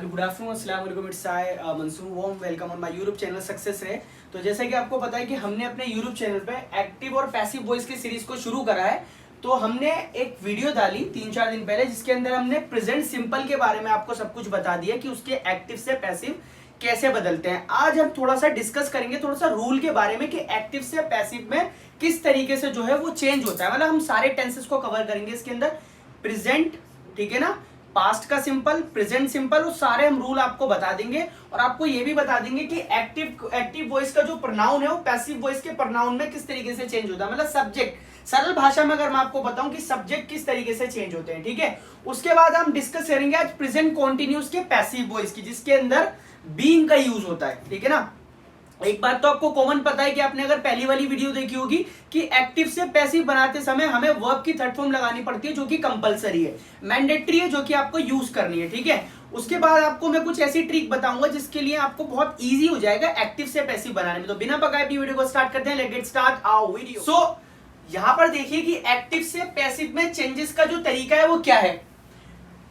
Good afternoon, अस्सलाम वालेकुम, it's I Mansoor वॉम welcome on my YouTube channel success रे। तो जैसे कि आपको पता है कि हमने अपने यूट्यूब चैनल पे एक्टिव और पैसिव वॉइस की सीरीज को शुरू करा है। तो हमने एक वीडियो डाली 3-4 दिन पहले जिसके अंदर हमने प्रेजेंट सिंपल के बारे में आपको सब कुछ बता दिया कि उसके एक्टिव से पैसिव कैसे बदलते हैं। आज हम थोड़ा सा डिस्कस करेंगे थोड़ा सा रूल के बारे में कि एक्टिव से पैसिव में किस तरीके से जो है वो चेंज होता है। मतलब हम सारे टेंसेस को कवर करेंगे इसके अंदर, प्रेजेंट, ठीक है ना, पास्ट का सिंपल, प्रेजेंट सिंपल, वो सारे हम रूल आपको बता देंगे। और आपको ये भी बता देंगे कि एक्टिव वॉइस का जो प्रोनाउन है वो पैसिव वॉइस के प्रोनाउन में किस तरीके से चेंज होता है। मतलब सब्जेक्ट, सरल भाषा में अगर मैं आपको बताऊं कि सब्जेक्ट किस तरीके से चेंज होते हैं, ठीक है। उसके बाद हम डिस्कस करेंगे आज प्रेजेंट कॉन्टिन्यूस के पैसिव वॉइस की, जिसके अंदर बीइंग का यूज होता है, ठीक है ना। एक बात तो आपको कॉमन पता है कि आपने अगर पहली वाली वीडियो देखी होगी कि एक्टिव से पैसिव बनाते समय हमें वर्ब की थर्ड फॉर्म लगानी पड़ती है, जो कि कंपलसरी है, मैंडेटरी है, जो कि आपको यूज करनी है, ठीक है। उसके बाद आपको मैं कुछ ऐसी ट्रिक बताऊंगा जिसके लिए आपको बहुत इजी हो जाएगा एक्टिव से पैसिव बनाने में। तो बिना पकाए अपनी वीडियो को स्टार्ट करते हैं। Let's get start our video. So यहां पर देखिए कि एक्टिव से पैसिव में चेंजेस का जो तरीका है वो क्या है।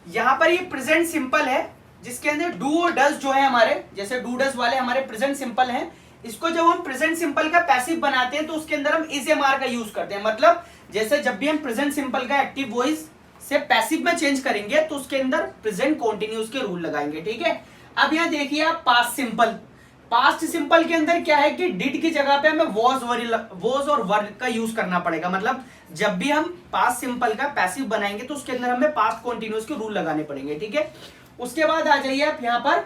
यहां पर ये प्रेजेंट सिंपल है जिसके अंदर डू और डज जो है हमारे, जैसे डू डज वाले हमारे प्रेजेंट सिंपल हैं। इसको जब हम प्रेजेंट सिंपल का पैसिव बनाते हैं तो उसके अंदर हम इज एम आर का यूज करते हैं। मतलब जैसे जब भी हम प्रेजेंट सिंपल का एक्टिव वॉइस से पैसिव में चेंज करेंगे तो उसके अंदर प्रेजेंट कॉन्टिन्यूस के रूल लगाएंगे, ठीक है। अब यहां देखिए आप पास्ट सिंपल, पास्ट सिंपल के अंदर क्या है कि डिड की जगह पे हमें वॉज और वर का यूज करना पड़ेगा। मतलब जब भी हम पास्ट सिंपल का पैसिव बनाएंगे तो उसके अंदर हमें पास्ट कॉन्टिन्यूस के रूल लगाने पड़ेंगे, ठीक है। उसके बाद आ जाइए आप यहां पर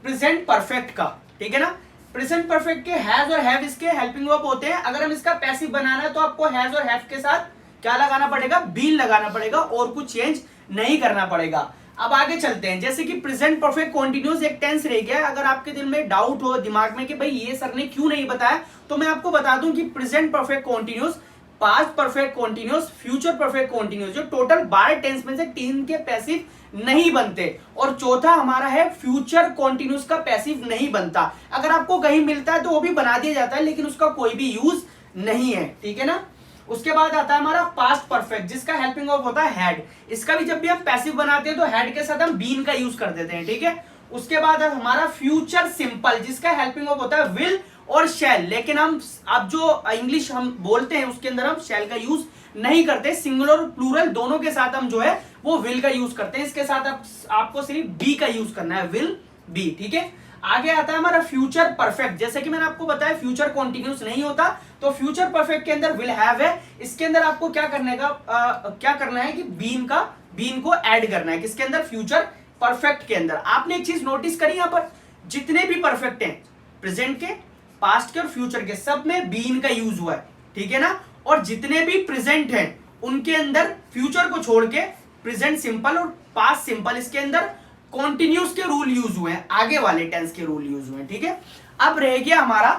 प्रेजेंट परफेक्ट का, ठीक है ना। प्रेजेंट परफेक्ट के हैज और हैव इसके हेल्पिंग वर्ब होते हैं। अगर हम इसका पैसिव बनाना है तो आपको हैज और हैव के साथ क्या लगाना पड़ेगा, बीन लगाना पड़ेगा, और कुछ चेंज नहीं करना पड़ेगा। अब आगे चलते हैं। जैसे कि प्रेजेंट परफेक्ट कॉन्टिन्यूस एक टेंस रह गया। अगर आपके दिल में डाउट हो दिमाग में कि भाई ये सर ने क्यों नहीं बताया, तो मैं आपको बता दूं कि present perfect continuous, past perfect continuous, future perfect continuous, जो टोटल 12 टेंस में से 3 के पैसिव नहीं बनते, और चौथा हमारा है फ्यूचर कॉन्टिन्यूस का पैसिव नहीं बनता। अगर आपको कहीं मिलता है तो वो भी बना दिया जाता है, लेकिन उसका कोई भी यूज नहीं है, ठीक है ना। उसके बाद आता है हमारा पास्ट परफेक्ट जिसका हेल्पिंग वर्ब होता है हैड। इसका भी जब भी हम पैसिव बनाते हैं तो हैड के साथ हम बीन का यूज कर देते हैं, ठीक है। उसके बाद हमारा फ्यूचर सिंपल जिसका हेल्पिंग वर्ब होता है विल और शैल, लेकिन हम अब जो इंग्लिश हम बोलते हैं उसके अंदर हम शैल का यूज नहीं करते। सिंगुलर और प्लूरल दोनों के साथ हम जो है वो विल का यूज करते हैं। इसके साथ आपको सिर्फ बी का यूज करना है, विल बी, ठीक है। आगे आता है हमारा फ्यूचर परफेक्ट। जैसे कि मैंने आपको बताया फ्यूचर कॉन्टिन्यूस नहीं होता, तो फ्यूचर परफेक्ट के अंदर विल हैव है। इसके अंदर आपको क्या करना है कि बीन को ऐड करना है। किसके अंदर, फ्यूचर परफेक्ट के अंदर। आपने एक चीज नोटिस करी, यहां पर जितने भी परफेक्ट हैं प्रेजेंट के, पास्ट के और फ्यूचर के, सब में बीन का यूज हुआ है, ठीक है ना। और जितने भी प्रेजेंट हैं उनके अंदर फ्यूचर को छोड़ के प्रेजेंट सिंपल और पास्ट सिंपल, इसके अंदर कॉन्टिन्यूस के रूल यूज हुए हैं, आगे वाले टेंस के रूल यूज हुए हैं, ठीक है। अब रह गया हमारा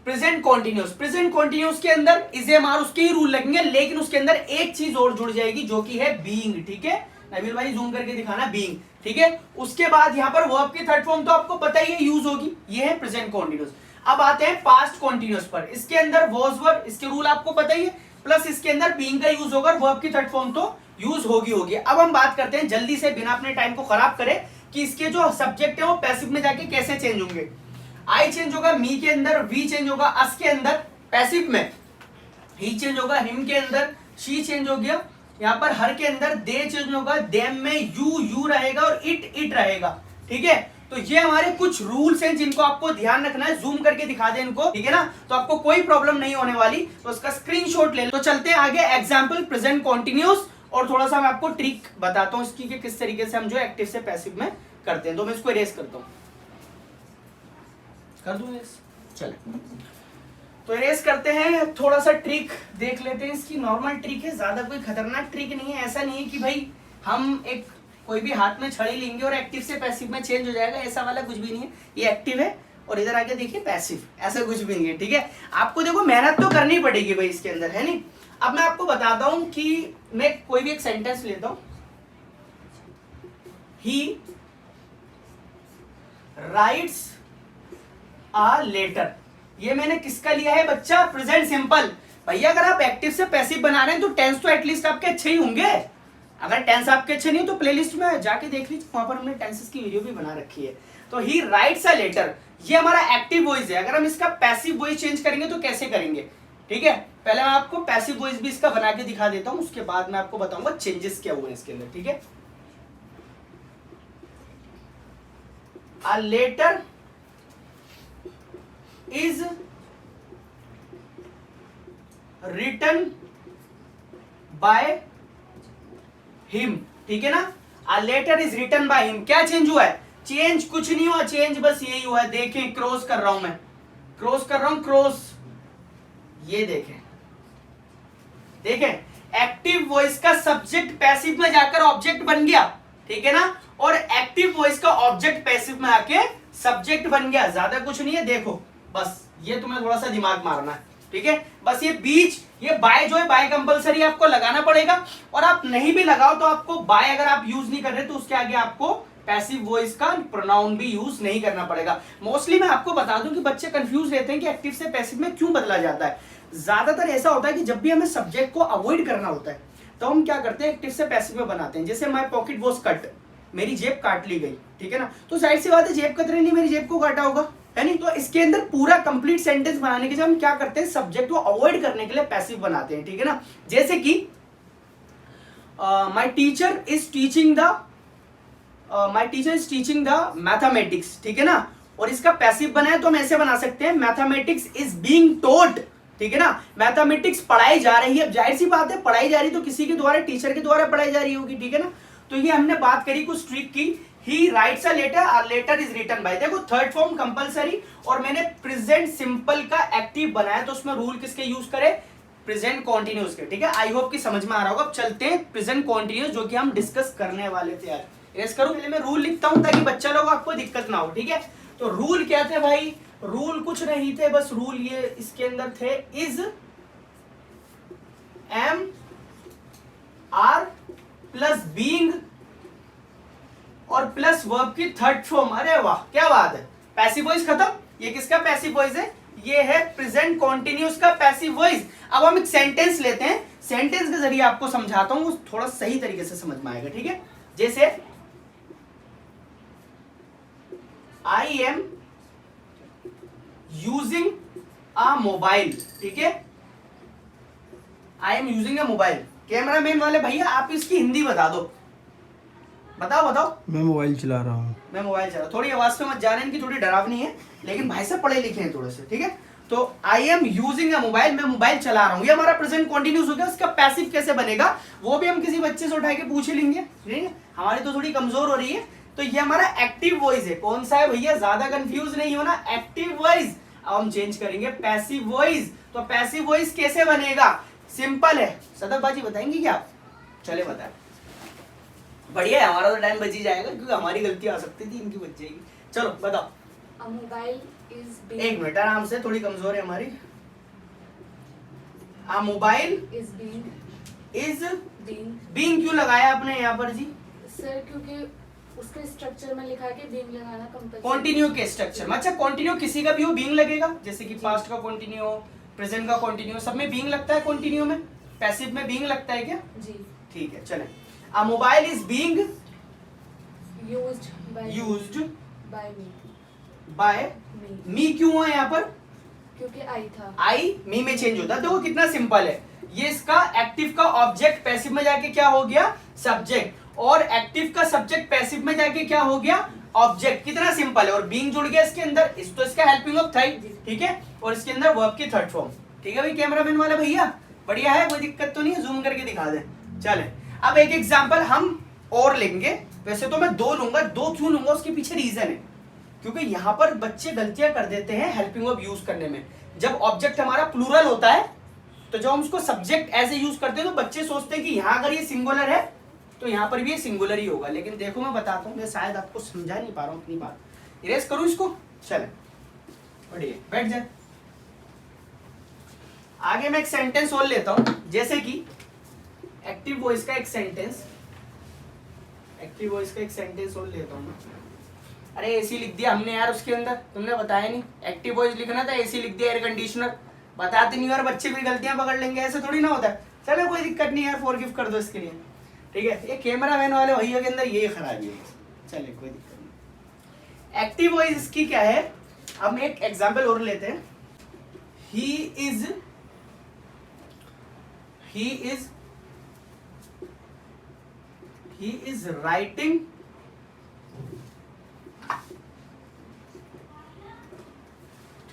प्रेजेंट कॉन्टिन्यूस। प्रेजेंट कॉन्टिन्यूस के अंदर इज एम आर उसके ही रूल लगेंगे, लेकिन उसके अंदर एक चीज और जुड़ जाएगी जो कि है बीइंग, ठीक है। नबील भाई जूम करके दिखाना, बीइंग, ठीक है। उसके बाद यहां पर वर्ब की थर्ड फॉर्म तो आपको पता ही है यूज होगी, ये है प्रेजेंट कॉन्टिन्यूस। अब आते हैं पास्ट कॉन्टिन्यूस पर। इसके अंदर वॉज वर, इसके रूल आपको पता ही है, प्लस इसके अंदर बीइंग का यूज होगा, वर्ब की थर्ड फॉर्म तो यूज होगी। अब हम बात करते हैं जल्दी से बिना अपने टाइम को खराब करे कि इसके जो सब्जेक्ट है वो पैसिव में जाके कैसे चेंज होंगे। आई चेंज होगा मी के अंदर, वी चेंज होगा अस के अंदर पैसिव में, ही चेंज होगा हिम के अंदर, शी चेंज हो गया यहाँ पर, हर के अंदर दे चेंज होगा, देम में यू रहेगा और इट रहेगा, ठीक है। तो ये हमारे कुछ रूल्स हैं जिनको आपको ध्यान रखना है। जूम करके दिखा दे इनको, ठीक है ना, तो आपको कोई प्रॉब्लम नहीं होने वाली। तो उसका स्क्रीनशॉट ले लो। तो चलते हैं आगे, एग्जांपल प्रेजेंट कॉन्टिन्यूस, और थोड़ा सा मैं आपको ट्रिक बताता हूं इसकी कि किस तरीके से हम जो एक्टिव से पैसिव में करते हैं। तो मैं इसको इरेज करता हूं, कर दूं इरेज, चले। तो इरेज करते हैं, थोड़ा सा ट्रिक देख लेते हैं। इसकी नॉर्मल ट्रिक है, ज्यादा कोई खतरनाक ट्रिक नहीं है। ऐसा नहीं है कि भाई हम एक कोई भी हाथ में छड़ी लेंगे और एक्टिव से पैसिव में चेंज हो जाएगा, ऐसा वाला कुछ भी नहीं है। ये एक्टिव है और इधर आके देखिए पैसिव, ऐसा कुछ भी नहीं है, ठीक है। आपको देखो मेहनत तो करनी पड़ेगी भाई इसके अंदर, है नहीं। अब मैं आपको बताता हूं कि मैं कोई भी एक सेंटेंस लेता हूं, ही राइट्स अ लेटर। ये मैंने किसका लिया है बच्चा, प्रेजेंट सिंपल। भैया अगर आप एक्टिव से पैसिव बना रहे हैं तो टेंस तो एटलीस्ट आपके अच्छे ही होंगे, अगर टेंस आपके अच्छे नहीं हो तो प्लेलिस्ट में जाके देख लीजिए, वहां पर हमने टेंसेस की वीडियो भी बना रखी है। तो ही राइट्स अ लेटर, ये हमारा एक्टिव वॉइस है। अगर हम इसका पैसिव वॉइस चेंज करेंगे तो कैसे करेंगे, ठीक है। पहले मैं आपको पैसिव वॉइस भी इसका बना के दिखा देता हूं, उसके बाद मैं आपको बताऊंगा चेंजेस क्या हुए इसके अंदर, ठीक है। A letter is written by him, ठीक है ना। A letter is written by him, क्या चेंज हुआ है, चेंज कुछ नहीं हुआ, चेंज बस यही हुआ है। देखें क्रॉस कर रहा हूं मैं, क्रॉस कर रहा हूं, क्रॉस, ये देखें, देखें एक्टिव वॉइस का सब्जेक्ट पैसिव में जाकर ऑब्जेक्ट बन गया, ठीक है ना, और एक्टिव वॉइस का ऑब्जेक्ट पैसिव में आके सब्जेक्ट बन गया, ज्यादा कुछ नहीं है। देखो बस ये तुम्हें थोड़ा सा दिमाग मारना है, ठीक है। बस ये बीच, ये बाय जो है बाय कंपलसरी आपको लगाना पड़ेगा, और आप नहीं भी लगाओ तो आपको बाय अगर आप यूज नहीं कर रहे तो उसके आगे आपको पैसिव वॉइस का प्रोनाउन भी यूज नहीं करना पड़ेगा। मोस्टली मैं आपको बता दूं कि बच्चे कंफ्यूज रहते हैं कि एक्टिव से पैसिव में क्यों बदला जाता है। ज्यादातर ऐसा होता है कि जब भी हमें सब्जेक्ट को अवॉइड करना होता है तो हम क्या करते हैं, एक्टिव से पैसिव में बनाते हैं। जैसे माय पॉकेट वॉज कट, मेरी जेब काट ली गई, ठीक है ना, तो जाहिर सी बात है जेब कतरे नहीं, मेरी जेब को काटा होगा, है नहीं। तो इसके अंदर पूरा कंप्लीट सेंटेंस बनाने के लिए हम क्या करते हैं, सब्जेक्ट को अवॉइड करने के लिए पैसिव बनाते हैं, ठीक है ना। जैसे कि my teacher is teaching the mathematics, ठीक है ना, और इसका पैसिव बना है तो हम ऐसे बना सकते हैं, मैथमेटिक्स इज बीइंग टॉट, ठीक है ना। मैथमेटिक्स पढ़ाई जा रही है, अब जाहिर सी बात है पढ़ाई जा रही तो किसी के द्वारा, टीचर के द्वारा पढ़ाई जा रही होगी, ठीक है ना। तो ये हमने बात करी कुछ ट्रिक की। He writes a letter is written by, देखो थर्ड फॉर्म कंपलसरी, और मैंने प्रेजेंट सिंपल का एक्टिव बनाया तो उसमें रूल किसके यूज करे, प्रेजेंट कॉन्टिन्यूस के, ठीक है। आई होप कि समझ में आ रहा होगा। अब चलते हैं प्रेजेंट कॉन्टिन्यूस जो कि हम डिस्कस करने वाले थे यार। इरेज करूं, पहले मैं रूल लिखता हूं ताकि बच्चा लोग आपको दिक्कत ना हो, ठीक है। तो रूल क्या थे भाई, रूल कुछ नहीं थे, बस रूल ये इसके अंदर थे, is am are plus being और प्लस वर्ब की थर्ड फॉर्म। अरे वाह क्या बात है, पैसिव वॉइस खत्म। ये किसका पैसिव वॉइस है, ये है प्रेजेंट कॉन्टिन्यूस का पैसिव वॉइस। अब हम एक सेंटेंस लेते हैं, सेंटेंस के जरिए आपको समझाता हूं, थोड़ा सही तरीके से समझ में आएगा, ठीक है। जैसे I am using a mobile, ठीक है, I am using a mobile. Cameraman वाले भैया आप इसकी हिंदी बता दो, बताओ। मैं मोबाइल चला रहा हूँ। मैं मोबाइल चला, थोड़ी आवाज पे मत जाने, इनकी थोड़ी डरावनी है, लेकिन भाई साहब पढ़े लिखे हैं थोड़े से, ठीक है। तो I am using a mobile, मैं मोबाइल चला रहा हूँ, ये हमारा प्रेजेंट कॉन्टिन्यूस हो गया। इसका पैसिव कैसे बनेगा वो भी हम किसी बच्चे से उठा के पूछ लेंगे, ठीक है। हमारी तो थोड़ी कमजोर हो रही है। तो ये हमारा एक्टिव वॉइस है, कौन सा है भैया, ज्यादा कंफ्यूज नहीं होना, एक्टिव वॉइस। अब हम चेंज करेंगे पैसिव वॉइस। तो पैसिव वॉइस कैसे बनेगा, सिंपल है। सदर बाजी बताएंगे क्या आप, चले बताए, बढ़िया है, हमारा तो टाइम बच ही जाएगा क्योंकि हमारी गलती आ सकती थी, इनकी बच जाएगी। चलो बताओ। A mobile is being एक मिनट आराम से, थोड़ी कमजोर है हमारी। A mobile is being is being being क्यों लगाया आपने यहाँ पर जी, सर क्योंकि उसके स्ट्रक्चर में लिखा है कि being लगाना कंपल्सरी। कॉन्टिन्यू के स्ट्रक्चर में। अच्छा कॉन्टिन्यू किसी का भी हो बीइंग लगेगा, जैसे कि पास्ट का कॉन्टिन्यू, प्रेजेंट का कॉन्टिन्यू, सब में बीइंग लगता है। कॉन्टिन्यू में पैसिव में बीइंग लगता है क्या, जी। ठीक है चलें। A mobile is being Used by used by me by me me, क्यों है यहाँ पर, क्योंकि आई था। आई मी में चेंज होता है। देखो कितना सिंपल है, ये इसका एक्टिव का ऑब्जेक्ट पैसिव में जाके क्या हो गया, सब्जेक्ट, और एक्टिव का सब्जेक्ट पैसिव में जाके क्या हो गया, ऑब्जेक्ट। कितना सिंपल है, और बीइंग जुड़ गया इसके अंदर, इस तो इसका हेल्पिंग ऑफ था, ठीक है, और इसके अंदर वर्ब की थर्ड फॉर्म, ठीक है भाई। कैमरामैन वाले भैया बढ़िया है, कोई दिक्कत तो नहीं है, जूम करके दिखा दे। चले अब एक एग्जांपल हम और लेंगे, वैसे तो मैं दो लूंगा, दो क्यों लूंगा उसके पीछे रीजन है, क्योंकि यहां पर बच्चे गलतियां कर देते हैं हेल्पिंग वर्ब यूज करने में। जब ऑब्जेक्ट हमारा प्लूरल होता है तो जब हम उसको सब्जेक्ट एज ए यूज करते हैं तो बच्चे सोचते हैं कि यहां अगर ये सिंगुलर है तो यहां पर भी ये सिंगुलर ही होगा, लेकिन देखो मैं बताता हूं, मैं शायद आपको समझा नहीं पा रहा हूं अपनी बात। इरेज करूं इसको, चले बढ़िया बैठ जाए। आगे मैं एक सेंटेंस और लेता हूं, जैसे कि एक्टिव वॉइस का एक सेंटेंस, एक्टिव वॉइस का एक सेंटेंस और लेता हूं मैं। अरे एसी लिख दिया हमने यार उसके अंदर, तुमने बताया नहीं, एक्टिव वॉइस लिखना था, एसी लिख दिया, एयर कंडीशनर। बताते नहीं और बच्चे भी गलतियां पकड़ लेंगे, ऐसे थोड़ी ना होता है। चलो कोई दिक्कत नहीं यार, फॉरगिव कर दो इसके लिए। ठीक है, ये कैमरा मैन वाले भैया के अंदर यही खराबी है। चलिए कोई दिक्कत नहीं। एक्टिव वॉइस की क्या है, हम एक एग्जांपल और लेते हैं। ही इज राइटिंग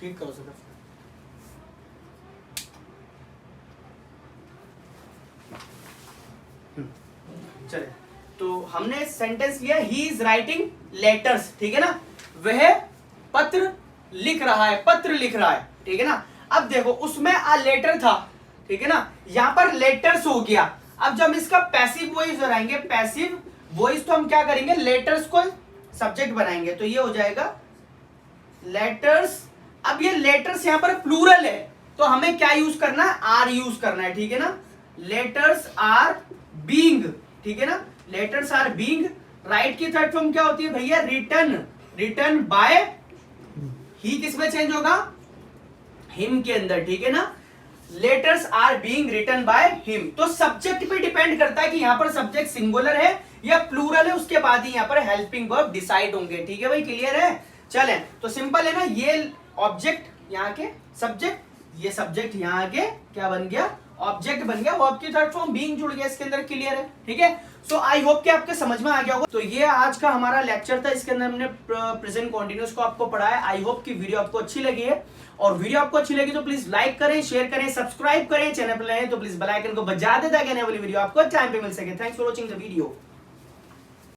ठीक करो सर। चले, तो हमने सेंटेंस लिया ही इज राइटिंग लेटर्स, ठीक है ना, वह पत्र लिख रहा है, पत्र लिख रहा है, ठीक है ना। अब देखो उसमें आ लेटर था, ठीक है ना, यहां पर लेटर्स हो गया। अब जब इसका पैसिव वॉइस बनाएंगे, पैसिव वॉइस, तो हम क्या करेंगे, लेटर्स को सब्जेक्ट बनाएंगे, तो ये हो जाएगा लेटर्स। अब ये लेटर्स यहां पर प्लूरल है, तो हमें क्या यूज करना है, आर यूज करना है, ठीक है ना। लेटर्स आर बीइंग, ठीक है ना, लेटर्स आर बीइंग। राइट की थर्ड फॉर्म क्या होती है भैया, रिटन, रिटन बाय, ही किसमें चेंज होगा, हिम के अंदर, ठीक है ना। Letters are being written by him, तो सब्जेक्ट पे डिपेंड करता है कि यहां पर सब्जेक्ट सिंगुलर है या प्लूरल है, उसके बाद ही यहां पर हेल्पिंग वर्ब डिसाइड होंगे, ठीक है भाई, क्लियर है। चलें, तो सिंपल है ना, ये ऑब्जेक्ट यहाँ के सब्जेक्ट, ये सब्जेक्ट यहाँ के क्या बन गया, ऑब्जेक्ट बन गया, वर्ब की थर्ड फॉर्म बीइंग जुड़ गया इसके अंदर, क्लियर है, ठीक है। सो आई होप कि आपके समझ में आ गया होगा। तो ये आज का हमारा लेक्चर था, इसके अंदर हमने प्रेजेंट कंटीन्यूअस को आपको पढ़ाया। आई होप कि वीडियो आपको अच्छी लगी है, और वीडियो आपको अच्छी लगी तो प्लीज लाइक करें, शेयर करें, सब्सक्राइब करें, चैनल पर नए तो प्लीज बेल आइकन को बजा दे ताकि आने वाली वीडियो आपको टाइम पे मिल सके। Thanks for watching the video.